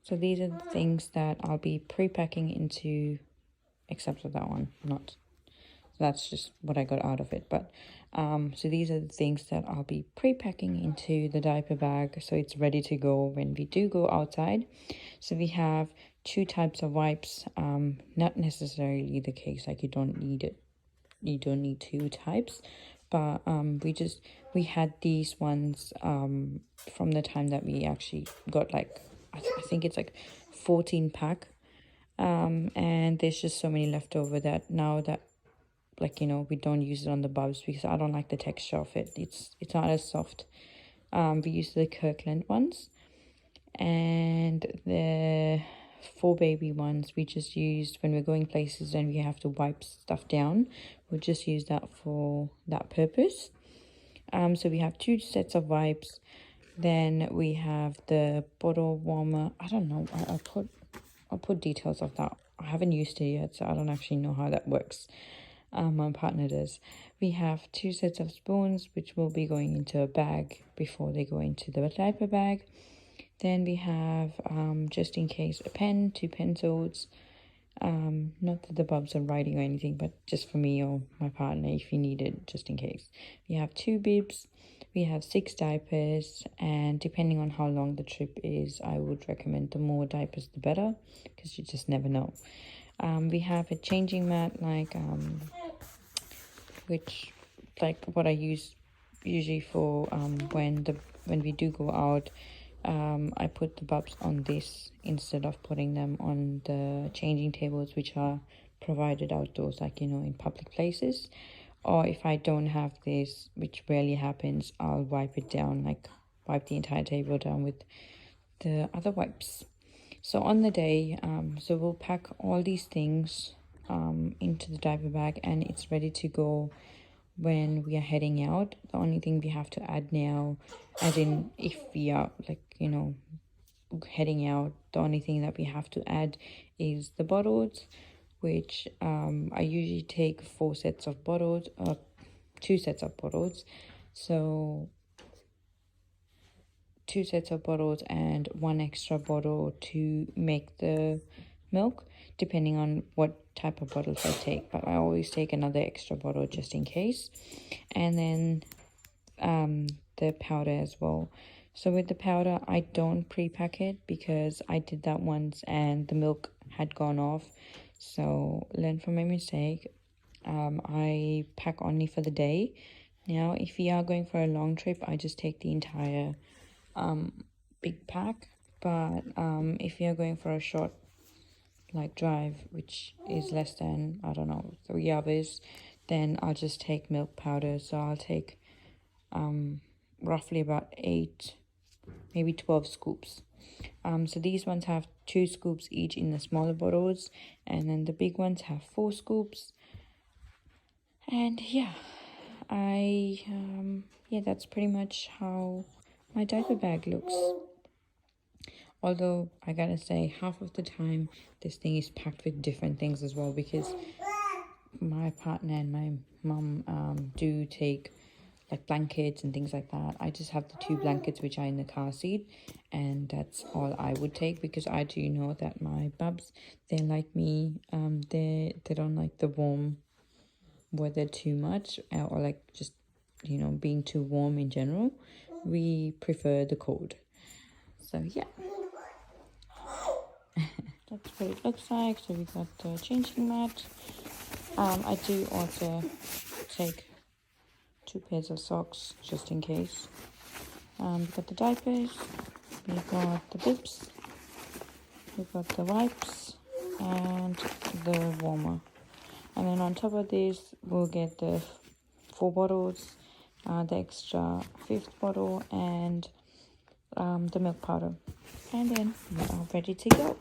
So these are the things that I'll be pre-packing into, except for that one, not. So that's just what I got out of it. But so these are the things that I'll be pre-packing into the diaper bag, so it's ready to go when we do go outside. So we have 2 types of wipes. Not necessarily the case, like you don't need 2 types, but we had these ones from the time that we actually got, like I think it's like 14 pack, and there's just so many left over that now that, like, we don't use it on the bubs because I don't like the texture of it. It's not as soft. We use the Kirkland ones, and the 4 baby ones we just used when we're going places and we have to wipe stuff down. We'll just use that for that purpose. So we have 2 sets of wipes. Then we have the bottle warmer. I don't know, I'll put details of that. I haven't used it yet, so I don't actually know how that works. My partner does. We have 2 sets of spoons, which will be going into a bag before they go into the diaper bag. Then we have, just in case, a pen, 2 pencils. Not that the bubs are writing or anything, but just for me or my partner if you need it, just in case. We have 2 bibs. We have 6 diapers, and depending on how long the trip is, I would recommend the more diapers the better, because you just never know. We have a changing mat, which, like what I use usually for when we do go out. I put the bubs on this instead of putting them on the changing tables, which are provided outdoors, like, in public places. Or if I don't have this, which rarely happens, I'll wipe it down, like wipe the entire table down with the other wipes. So on the day, so we'll pack all these things into the diaper bag, and it's ready to go when we are heading out. The only thing we have to add now, as in if we are, like, heading out, the only thing that we have to add is the bottles, which I usually take 4 sets of bottles, 2 sets of bottles. So 2 sets of bottles and 1 extra bottle to make the milk, depending on what type of bottles I take, but I always take another extra bottle just in case. And then the powder as well. So with the powder, I don't pre-pack it because I did that once and the milk had gone off. So learn from my mistake. I pack only for the day. Now if we are going for a long trip, I just take the entire big pack. But if you're going for a short, like, drive, which is less than, I don't know, 3 hours, then I'll just take milk powder. So I'll take roughly about 8, maybe 12 scoops. So these ones have 2 scoops each in the smaller bottles, and then the big ones have 4 scoops. And yeah, that's pretty much how my diaper bag looks. Although I gotta say, half of the time this thing is packed with different things as well, because my partner and my mum do take, like, blankets and things like that. I just have the 2 blankets which are in the car seat, and that's all I would take, because I do know that my bubs, they're like me, they don't like the warm weather too much, or like just, being too warm in general. We prefer the cold. So yeah. That's what it looks like. So we got the changing mat. I do also take 2 pairs of socks just in case. We got the diapers, we got the bibs, we got the wipes, and the warmer. And then on top of this, we'll get the 4 bottles, the extra 5th bottle, and the milk powder. And then we are ready to go.